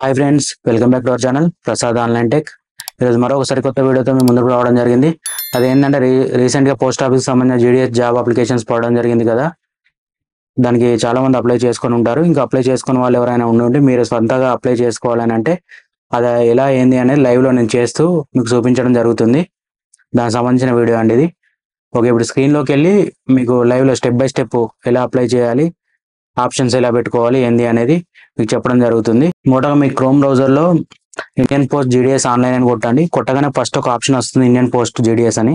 Hi friends, welcome back to our channel Prasad online tech. ఈరోజు మరొకసారి కొత్త వీడియోతో మేము ముందుకు రావడం జరిగింది. అదేంటంటే రీసెంట్గా పోస్ట్ ఆఫీస్ సంబంధించిన జీడీఎస్ జాబ్ అప్లికేషన్స్ పడడం జరిగింది కదా. దానికి చాలా మంది అప్లై చేసుకొని ఉంటారు. ఇంకా అప్లై చేసుకున్న వాళ్ళు ఎవరైనా ఉండి మీరు సొంతగా అప్లై చేసుకోవాలని అంటే అది ఎలా ఏంది అనేది లైవ్లో నేను చేస్తూ మీకు చూపించడం జరుగుతుంది. దానికి సంబంధించిన వీడియో అండి ఇది. ఓకే, ఇప్పుడు స్క్రీన్లోకి వెళ్ళి మీకు లైవ్లో స్టెప్ బై స్టెప్ ఎలా అప్లై చేయాలి, ఆప్షన్స్ ఎలా పెట్టుకోవాలి ఏంది అనేది మీకు చెప్పడం జరుగుతుంది. మొదటగా మీ క్రోమ్ బ్రౌజర్లో ఇండియన్ పోస్ట్ జీడీఎస్ ఆన్లైన్ అని కొట్టండి. కొట్టగానే ఫస్ట్ ఒక ఆప్షన్ వస్తుంది ఇండియన్ పోస్ట్ జీడీఎస్ అని.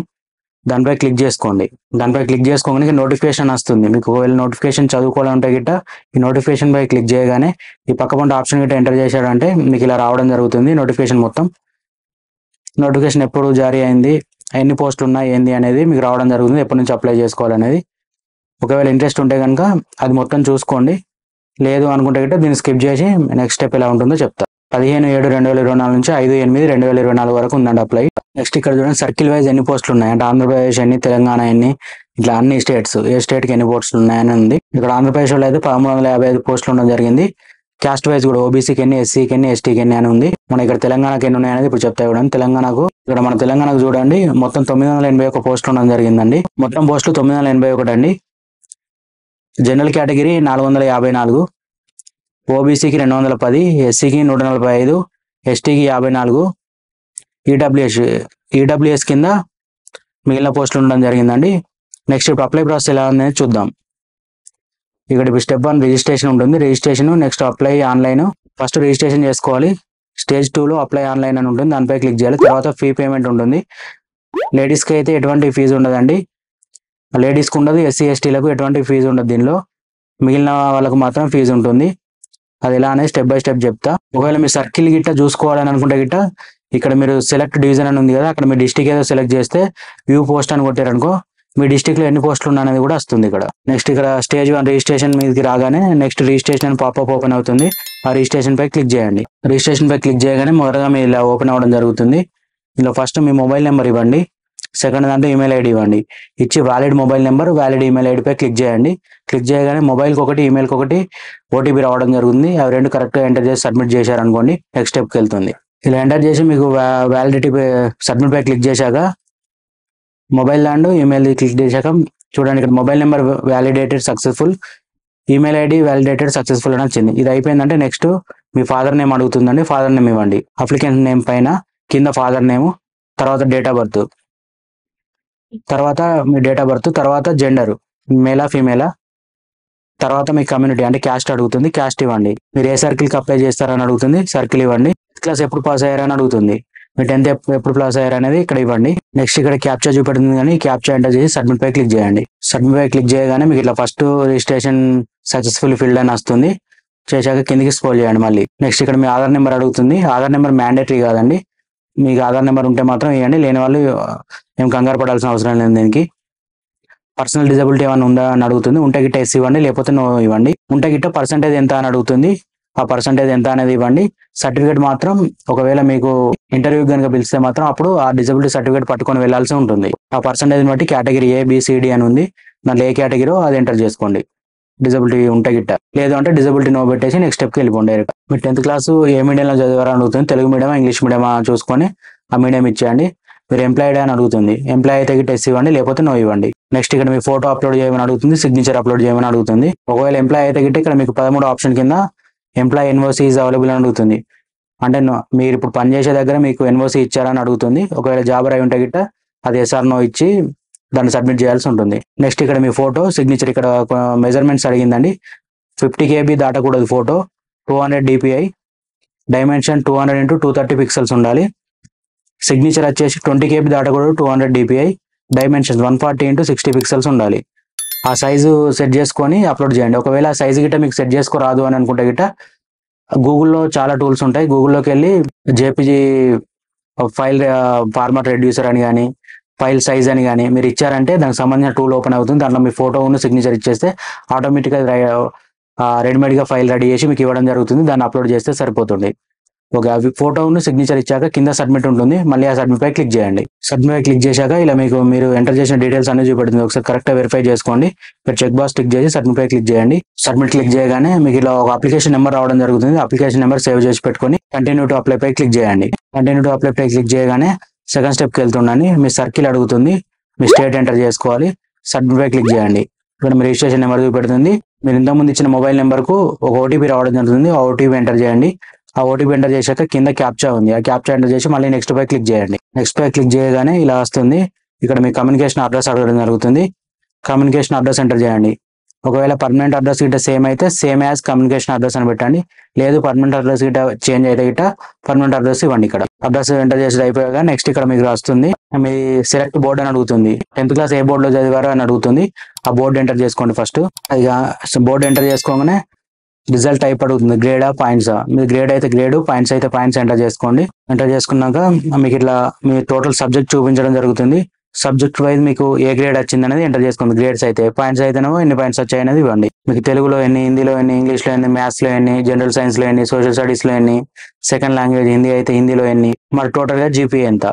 దానిపై క్లిక్ చేసుకోండి. దానిపై క్లిక్ చేసుకోగానే నోటిఫికేషన్ వస్తుంది. మీకు ఒకవేళ నోటిఫికేషన్ చదువుకోవాలంటే గిట్ట ఈ నోటిఫికేషన్ పై క్లిక్ చేయగానే ఈ పక్క పంట ఆప్షన్ గిట్ట ఎంటర్ చేశాడంటే మీకు ఇలా రావడం జరుగుతుంది. నోటిఫికేషన్ మొత్తం నోటిఫికేషన్ ఎప్పుడు జారీ అయింది, ఎన్ని పోస్టులు ఉన్నాయి ఏంది అనేది మీకు రావడం జరుగుతుంది. ఎప్పటి నుంచి అప్లై చేసుకోవాలనేది. ఒకవేళ ఇంట్రెస్ట్ ఉంటే కనుక అది మొత్తం చూసుకోండి. లేదు అనుకుంటే గిట్ట దీన్ని స్కిప్ చేసి నెక్స్ట్ స్టెప్ ఎలా ఉంటుందో చెప్తా. 15/7/2024 నుంచి 5/8/2024 వరకు ఉందండి అప్లై. నెక్స్ట్ ఇక్కడ చూడండి సర్కిల్ వైజ్ ఎన్ని పోస్టులు ఉన్నాయి అంటే ఆంధ్రప్రదేశ్ ఎన్ని, తెలంగాణ ఎన్ని, ఇట్లా అన్ని స్టేట్స్ ఏ స్టేట్కి ఎన్ని పోస్టులు ఉన్నాయని ఉంది. ఇక్కడ ఆంధ్రప్రదేశ్ లో అయితే 1355 పోస్టులు ఉండడం జరిగింది. క్యాస్ట్ వైజ్ కూడా ఓబీసీకి ఎన్ని, ఎస్సీకి ఎన్ని, ఎస్టీకి ఎన్ని అని ఉంది. మన ఇక్కడ తెలంగాణకి ఎన్ని ఉన్నాయనేది ఇప్పుడు చెప్తా చూడండి. మన తెలంగాణకు చూడండి మొత్తం 981 పోస్టులు ఉండడం జరిగిందండి. మొత్తం పోస్టులు 981 అండి. జనరల్ కేటగిరీ 454, ఓబీసీకి 210, ఎస్సీకి 145, ఎస్టీకి 54, ఈడబ్ల్యూఎస్ కింద మిగిలిన పోస్టులు ఉండడం జరిగిందండి. నెక్స్ట్ ఇప్పుడు అప్లై ప్రాసెస్ ఎలా ఉందని చూద్దాం. ఇక్కడ ఇప్పుడు స్టెప్ 1 రిజిస్ట్రేషన్ ఉంటుంది. Registration next apply online. First registration చేసుకోవాలి. స్టేజ్ 2లో అప్లై ఆన్లైన్ అని ఉంటుంది, దానిపై క్లిక్ చేయాలి. తర్వాత ఫీ పేమెంట్ ఉంటుంది. లేడీస్కి అయితే ఎటువంటి ఫీజు ఉండదండి. లేడీస్కి ఉండదు, ఎస్సీ ఎస్టీలకు ఎటువంటి ఫీజు ఉండదు. దీనిలో మిగిలిన వాళ్ళకు మాత్రం ఫీజు ఉంటుంది. అది ఎలా అనేది స్టెప్ బై స్టెప్ చెప్తా. ఒకవేళ మీరు సర్కిల్ గిట్ట చూసుకోవాలని అనుకుంటే గిట్ట ఇక్కడ మీరు సెలెక్ట్ డివిజన్ అని ఉంది కదా, అక్కడ మీ డిస్టిక్ ఏదో సెలెక్ట్ చేస్తే వ్యూ పోస్ట్ అని కొట్టారనుకో మీ డిస్టిక్ లో ఎన్ని పోస్టులు ఉన్నాయనేది కూడా వస్తుంది ఇక్కడ. నెక్స్ట్ ఇక్కడ స్టేజ్ 1 రిజిస్ట్రేషన్ మీదకి రాగానే నెక్స్ట్ రిజిస్ట్రేషన్ అని పాపప్ ఓపెన్ అవుతుంది. ఆ రిజిస్ట్రేషన్ పై క్లిక్ చేయండి. రిజిస్ట్రేషన్ పై క్లిక్ చేయగానే మొదటగా మీ ఇలా ఓపెన్ అవ్వడం జరుగుతుంది. ఇందులో ఫస్ట్ మీ మొబైల్ నెంబర్ ఇవ్వండి. సెకండ్ దాంట్లో ఈమెయిల్ ఐడి ఇవ్వండి. ఇచ్చి valid mobile number, valid email ID పై క్లిక్ చేయండి. క్లిక్ చేయగానే మొబైల్కి ఒకటి, ఈమెయిల్కి ఒకటి ఓటీపీ రావడం జరుగుతుంది. అవి రెండు కరెక్ట్గా ఎంటర్ చేసి సబ్మిట్ చేశారనుకోండి నెక్స్ట్ స్టెప్కి వెళ్తుంది. ఇలా ఎంటర్ చేసి మీకు వ్యాలిడిటీ సబ్మిట్ పై క్లిక్ చేశాక మొబైల్ అండ్ ఈమెయిల్ క్లిక్ చేశాక చూడండి ఇక్కడ mobile number validated successful, email ID validated successful అని వచ్చింది. ఇది అయిపోయిందంటే నెక్స్ట్ మీ ఫాదర్ నేమ్ అడుగుతుందండి. ఫాదర్ నేమ్ ఇవ్వండి. అప్లికెంట్ నేమ్ పైన కింద ఫాదర్ నేమ్, తర్వాత డేట్ ఆఫ్ బర్త్, తర్వాత మీ డేట్ ఆఫ్ బర్త్, తర్వాత జెండర్ మేలా ఫీమేలా, తర్వాత మీ కమ్యూనిటీ అంటే క్యాస్ట్ అడుగుతుంది, క్యాస్ట్ ఇవ్వండి. మీరు ఏ సర్కిల్కి అప్లై చేస్తారని అడుగుతుంది, సర్కిల్ ఇవ్వండి. క్లాస్ ఎప్పుడు పాస్ అయ్యారని అడుగుతుంది, మీ 10th ఎప్పుడు పాస్ అయ్యారనేది ఇక్కడ ఇవ్వండి. నెక్స్ట్ ఇక్కడ క్యాప్చా చూపెడుతుంది కానీ క్యాప్చా ఎంటర్ చేసి సబ్మిట్ పై క్లిక్ చేయండి. సబ్మిట్ పై క్లిక్ చేయగానే మీకు ఇట్లా ఫస్ట్ రిజిస్ట్రేషన్ సక్సెస్ఫుల్ ఫిల్డ్ అని వస్తుంది. చేశాక కిందికి స్క్రోల్ చేయండి మళ్ళీ. నెక్స్ట్ ఇక్కడ మీ ఆధార్ నెంబర్ అడుగుతుంది. ఆధార్ నెంబర్ మ్యాండేటరీ కాదండి, మీకు ఆధార్ నెంబర్ ఉంటే మాత్రం ఇవ్వండి, లేని వాళ్ళు ఏం కంగారు పడాల్సిన అవసరం లేదు. దీనికి పర్సనల్ డిజబిలిటీ ఏమైనా ఉందా అని అడుగుతుంది. ఉంటే గిట్ట ఎస్ ఇవ్వండి, లేకపోతే నో ఇవ్వండి. ఉంటే గిట్ట పర్సంటేజ్ ఎంత అని అడుగుతుంది, ఆ పర్సంటేజ్ ఎంత అనేది ఇవ్వండి. సర్టిఫికేట్ మాత్రం ఒకవేళ మీకు ఇంటర్వ్యూ కనుక పిలిస్తే మాత్రం అప్పుడు ఆ డిజబిలిటీ సర్టిఫికేట్ పట్టుకొని వెళ్లాల్సి ఉంటుంది. ఆ పర్సంటేజ్ బట్టి కేటగిరీ ABCD అని ఉంది, దాంట్లో ఏ కేటగిరీ అది ఎంటర్ చేసుకోండి. డిజబిలిటీ ఉంటే గిట్ట, లేదు అంటే డిజబిలిటీ నో పెట్టేసి నెక్స్ట్ స్టెప్కి వెళ్ళిపోండి డైరెక్ట్. మీరు 10th క్లాస్ ఏ మీడియంలో చదివారని అడుగుతుంది, తెలుగు మీడియం ఇంగ్లీష్ మీడియం చూసుకొని ఆ మీడియం ఇచ్చేయండి. మీరు ఎంప్లాయిడ్ అని అడుగుతుంది, ఎంప్లాయ్ అయితే గిట్ట ఎస్ ఇవ్వండి, లేకపోతే నో ఇవ్వండి. నెక్స్ట్ ఇక్కడ మీ ఫోటో అప్లోడ్ చేయమని అడుగుతుంది, సిగ్నేచర్ అప్లోడ్ చేయమని అడుగుతుంది. ఒకవేళ ఎంప్లాయ్ అయితే గిట్ట ఇక్కడ మీకు 13వ ఆప్షన్ కింద ఎంప్లాయ్ ఎన్ఓసి ఈజ్ అవైలబుల్ అని అడుగుతుంది. అంటే మీరు ఇప్పుడు పనిచేసే దగ్గర మీకు ఎన్ఓసి ఇచ్చారని అడుగుతుంది. ఒకవేళ జాబర్ అయి ఉంటే గిట్ట అది ఎస్ఆర్ నో ఇచ్చి దాన్ని సబ్మిట్ చేయాల్సి ఉంటుంది. నెక్స్ట్ ఇక్కడ మీ ఫోటో సిగ్నేచర్ ఇక్కడ మెజర్మెంట్స్ అడిగిందండి. 50 KB దాటకూడదు photo, 200 DPI, dimension 200x230 pixels ఉండాలి. సిగ్నేచర్ వచ్చేసి 20 KB దాటకూడదు, 200 DPI, డైమెన్షన్స్ 140x60 పిక్సెల్స్ ఉండాలి. ఆ సైజు సెట్ చేసుకొని అప్లోడ్ చేయండి. ఒకవేళ ఆ సైజు గిట్ట మీకు సెట్ చేసుకోరాదు అని అనుకుంటే గిట్ట గూగుల్లో చాలా టూల్స్ ఉంటాయి. గూగుల్లోకి వెళ్ళి JPG ఫైల్ ఫార్మాట్ రెడ్యూసర్ అని కానీ, ఫైల్ సైజ్ అని కానీ మీరు ఇచ్చారంటే దానికి సంబంధించిన టూల్ ఓపెన్ అవుతుంది. దాంట్లో మీ ఫోటో ఉన్న సిగ్నేచర్ ఇచ్చేస్తే ఆటోమేటిక్గా రెడీమేడ్గా ఫైల్ రెడీ చేసి మీకు ఇవ్వడం జరుగుతుంది. దాన్ని అప్లోడ్ చేస్తే సరిపోతుంది. ఓకే, అవి ఫోటోను సిగ్నేచర్ ఇచ్చాక కింద సబ్మిట్ ఉంటుంది. మళ్ళీ ఆ సబ్మిట్ పై క్లిక్ చేయండి. సబ్మిట్ పై క్లిక్ చేశాక ఇలా మీకు మీరు ఎంటర్ చేసిన డీటెయిల్స్ అన్ని చూపెడుతుంది. ఒకసారి కరెక్ట్గా వెరిఫై చేసుకోండి. మీరు చెక్ బాక్స్ క్లిక్ చేసి సబ్మిట్ పై క్లిక్ చేయండి. సబ్మిట్ క్లిక్ చేయగానే మీకు ఇలా ఒక అప్లికేషన్ నెంబర్ రావడం జరుగుతుంది. అప్లికేషన్ నెంబర్ సేవ్ చేసి పెట్టుకొని కంటిన్యూ టు అప్లై పై క్లిక్ చేయండి. కంటిన్యూ టు అప్లై పై క్లిక్ చేయగానే సెకండ్ స్టెప్కి వెళ్తుండండి. మీ సర్కిల్ అడుగుతుంది, మీ స్టేట్ ఎంటర్ చేసుకోవాలి. సబ్మిట్ పై క్లిక్ చేయండి. ఇక్కడ మీ రిజిస్ట్రేషన్ నెంబర్ చూపెడుతుంది. మీరు ఇంతకుముందు ఇచ్చిన మొబైల్ నెంబర్కు ఒక ఓటీపీ రావడం జరుగుతుంది. ఆ ఓటీపీ ఎంటర్ చేయండి. ఆ ఓటీపీ ఎంటర్ చేశాక కింద క్యాప్చా ఉంది. ఆ క్యాప్చా ఎంటర్ చేసి మళ్ళీ నెక్స్ట్ పై క్లిక్ చేయండి. నెక్స్ట్ పై క్లిక్ చేయగానే ఇలా వస్తుంది. ఇక్కడ మీ కమ్యూనికేషన్ అడ్రస్ అడగడం జరుగుతుంది. కమ్యూనికేషన్ అడ్రస్ ఎంటర్ చేయండి. ఒకవేళ పర్మనెంట్ అడ్రస్ గిట్ట సేమ్ అయితే సేమ్ యాజ్ కమ్యూనికేషన్ అడ్రస్ అని పెట్టండి. లేదు పర్మనెంట్ అడ్రస్ గిట్ట చేంజ్ అయితే గిట్ట పర్మనెంట్ అడ్రస్ ఇవ్వండి. ఇక్కడ అడ్రస్ ఎంటర్ చేసి అయిపోయాక నెక్స్ట్ ఇక్కడ మీకు వస్తుంది మీ సెలెక్ట్ బోర్డ్ అని అడుగుతుంది. 10th క్లాస్ ఏ బోర్డులో చదివారో అని అడుగుతుంది. ఆ బోర్డు ఎంటర్ చేసుకోండి. ఫస్ట్ ఇక బోర్డు ఎంటర్ చేసుకోగానే రిజల్ట్ టైప్ అడుగుతుంది. గ్రేడా పాయింట్సా? మీ గ్రేడ్ అయితే గ్రేడ్, పాయింట్స్ అయితే పాయింట్స్ ఎంటర్ చేసుకోండి. ఎంటర్ చేసుకున్నాక మీకు ఇట్లా మీ టోటల్ సబ్జెక్ట్ చూపించడం జరుగుతుంది. సబ్జెక్ట్ వైజ్ మీకు ఏ గ్రేడ్ వచ్చింది అనేది ఎంటర్ చేసుకోండి. గ్రేడ్స్ అయితే పాయింట్స్ అయితేనేమో ఎన్ని పాయింట్స్ వచ్చాయి అనేది ఇవ్వండి. మీకు తెలుగులో ఎన్ని, హిందీలో ఎన్ని, ఇంగ్లీష్లో ఎన్ని, మ్యాథ్స్లో ఎన్ని, జనరల్ సైన్స్లో ఎన్ని, సోషల్ స్టడీస్లో ఎన్ని, సెకండ్ లాంగ్వేజ్ హిందీ అయితే హిందీలో ఎన్ని, మరి టోటల్గా జీపీ ఎంత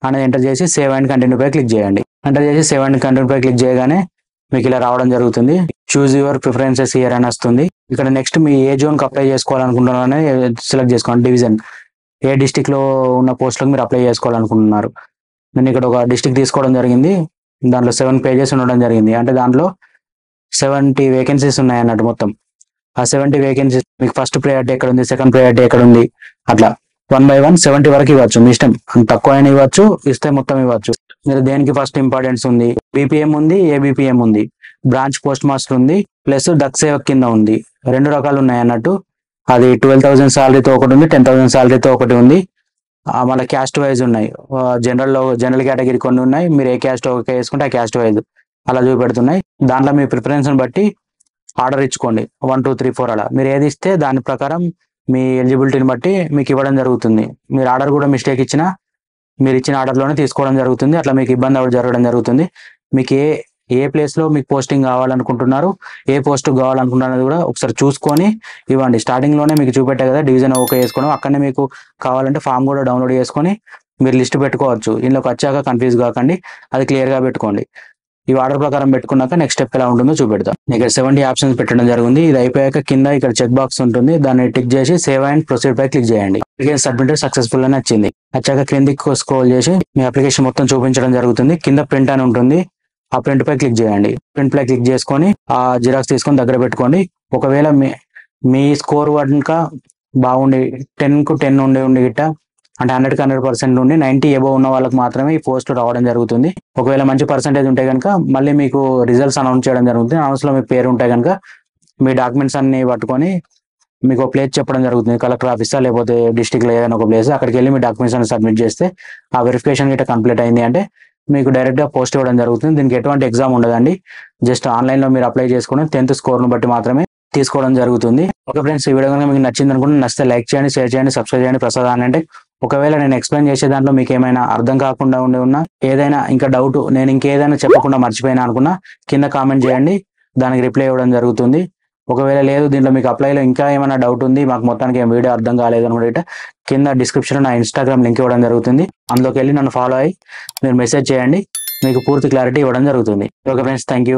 అనేది ఎంటర్ చేసి సేవ్ అండ్ కంటిన్యూ పై క్లిక్ చేయండి. ఎంటర్ చేసి సేవ్ అండ్ కంటిన్యూ పై క్లిక్ చేయగానే మీకు ఇలా రావడం జరుగుతుంది. చూజ్ యువర్ ప్రిఫరెన్సెస్ హియర్ అని వస్తుంది. ఇక్కడ నెక్స్ట్ మీ ఏ జోన్కి అప్లై చేసుకోవాలనుకుంటున్నారని సెలెక్ట్ చేసుకోండి. డివిజన్ ఏ డిస్టిక్లో ఉన్న పోస్టులకు మీరు అప్లై చేసుకోవాలనుకుంటున్నారు. నేను ఇక్కడ ఒక డిస్టిక్ తీసుకోవడం జరిగింది. దాంట్లో 7 పేజెస్ ఉండడం జరిగింది. అంటే దాంట్లో 70 వేకెన్సీస్ ఉన్నాయి అన్నట్టు మొత్తం. ఆ 70 వేకెన్సీస్ మీకు ఫస్ట్ ప్రయారిటీ ఎక్కడ ఉంది, సెకండ్ ప్రయారిటీ ఎక్కడ ఉంది, అట్లా 1 by 1 70 వరకు ఇవ్వచ్చు. మీ ఇష్టం, తక్కువ అయినా ఇవ్వచ్చు, ఇస్తే మొత్తం ఇవ్వచ్చు. మీరు దేనికి ఫస్ట్ ఇంపార్టెన్స్ ఉంది, బీపీఎం ఉంది, ఏబిపిఎం ఉంది, బ్రాంచ్ పోస్ట్ మాస్టర్ ఉంది, ప్లస్ డక్ సేవక్ కింద ఉంది. 2 రకాలు ఉన్నాయి అన్నట్టు. అది 12,000 శాలరీతో ఒకటి ఉంది, 10,000 శాలరీతో ఒకటి ఉంది. మళ్ళీ క్యాస్ట్ వైజ్ ఉన్నాయి. జనరల్ కేటగిరీ కొన్ని ఉన్నాయి. మీరు ఏ క్యాస్ట్ ఓకే వేసుకుంటే ఆ క్యాస్ట్ వైజ్ అలా చూపెడుతున్నాయి. దాంట్లో మీ ప్రిఫరెన్స్ని బట్టి ఆర్డర్ ఇచ్చుకోండి. 1 2 3 4 అలా మీరు ఏది ఇస్తే దాని ప్రకారం మీ ఎలిజిబిలిటీని బట్టి మీకు ఇవ్వడం జరుగుతుంది. మీరు ఆర్డర్ కూడా మిస్టేక్ ఇచ్చినా మీరు ఇచ్చిన ఆర్డర్లోనే తీసుకోవడం జరుగుతుంది. అట్లా మీకు ఇబ్బంది అవ్వడం జరగడం జరుగుతుంది. మీకు ఏ ప్లేస్లో మీకు పోస్టింగ్ కావాలనుకుంటున్నారు, ఏ పోస్ట్ కావాలనుకుంటున్నారు కూడా ఒకసారి చూసుకొని ఇవ్వండి. స్టార్టింగ్లోనే మీకు చూపెట్టే కదా డివిజన్ ఓకే చేసుకోవడం. అక్కడనే మీకు కావాలంటే ఫామ్ కూడా డౌన్లోడ్ చేసుకొని మీరు లిస్ట్ పెట్టుకోవచ్చు. ఇందులోకి వచ్చాక కన్ఫ్యూజ్ కాకండి, అది క్లియర్గా పెట్టుకోండి. ఈ ఆర్డర్ ప్రకారం పెట్టుకున్నాక నెక్స్ట్ స్టెప్ ఎలా ఉంటుందో చూపెడతాం. ఇక్కడ 70 ఆప్షన్స్ పెట్టడం జరిగింది. ఇది అయిపోయాక కింద ఇక్కడ చెక్ బాక్స్ ఉంటుంది. దాన్ని టిక్ చేసి సేవ్ అండ్ ప్రొసీడ్ పై క్లిక్ చేయండి. అప్లికేషన్ సబ్మిటెడ్ సక్సెస్ఫుల్ అని వచ్చింది. వచ్చాక క్రిందికి స్క్రోల్ చేసి మీ అప్లికేషన్ మొత్తం చూపించడం జరుగుతుంది. కింద ప్రింట్ అని ఉంటుంది. ఆ ప్రింట్ పై క్లిక్ చేయండి. ప్రింట్ పై క్లిక్ చేసుకొని ఆ జిరాక్స్ తీసుకొని దగ్గర పెట్టుకోండి. ఒకవేళ మీ స్కోర్ కనుక బాగుండి 10కు 10 ఉండి గిట్ట అంటే 100కి 100% ఉండి 90 అబోవ్ ఉన్న వాళ్ళకి మాత్రమే ఈ పోస్ట్ రావడం జరుగుతుంది. ఒకవేళ మంచి పర్సెంటేజ్ ఉంటే కనుక మళ్ళీ మీకు రిజల్ట్స్ అనౌన్స్ చేయడం జరుగుతుంది. అనౌన్స్లో మీ పేరు ఉంటే కనుక మీ డాక్యుమెంట్స్ అన్ని పట్టుకొని మీకు ప్లేస్ చెప్పడం జరుగుతుంది. కలెక్టర్ ఆఫీసా లేకపోతే డిస్టిక్లో ఏదైనా ఒక ప్లేస్, అక్కడికి వెళ్ళి మీ డాక్యుమెంట్స్ అన్ని సబ్మిట్ చేస్తే ఆ వెరిఫికేషన్ గిట్ట కంప్లీట్ అయింది అంటే మీకు డైరెక్ట్గా పోస్ట్ ఇవ్వడం జరుగుతుంది. దీనికి ఎటువంటి ఎగ్జామ్ ఉండదండి. జస్ట్ ఆన్లైన్లో మీరు అప్లై చేసుకుని 10th స్కోర్ను బట్టి మాత్రమే తీసుకోవడం జరుగుతుంది. ఓకే ఫ్రెండ్స్, ఈ వీడియో కనుక మీకు నచ్చింది అనుకుంటే నచ్చితే లైక్ చేయండి, షేర్ చేయండి, సబ్స్క్రైబ్ చేయండి. ప్రసాద్ అంటే ఒకవేళ నేను ఎక్స్ప్లెయిన్ చేసే దాంట్లో మీకు ఏమైనా అర్థం కాకుండా ఉన్నా ఏదైనా ఇంకా డౌట్ నేను ఇంకేదైనా చెప్పకుండా మర్చిపోయినా అనుకున్నా కింద కామెంట్ చేయండి, దానికి రిప్లై ఇవ్వడం జరుగుతుంది. ఒకవేళ లేదు దీంట్లో మీకు అప్లైలో ఇంకా ఏమైనా డౌట్ ఉంది, మాకు మొత్తానికి ఏం వీడియో అర్థం కాలేదు అనుకుంటే కింద డిస్క్రిప్షన్లో నా ఇన్స్టాగ్రామ్ లింక్ ఇవ్వడం జరుగుతుంది. అందులోకి వెళ్ళి నన్ను ఫాలో అయ్యి మీరు మెసేజ్ చేయండి, మీకు పూర్తి క్లారిటీ ఇవ్వడం జరుగుతుంది. Okay friends, thank you.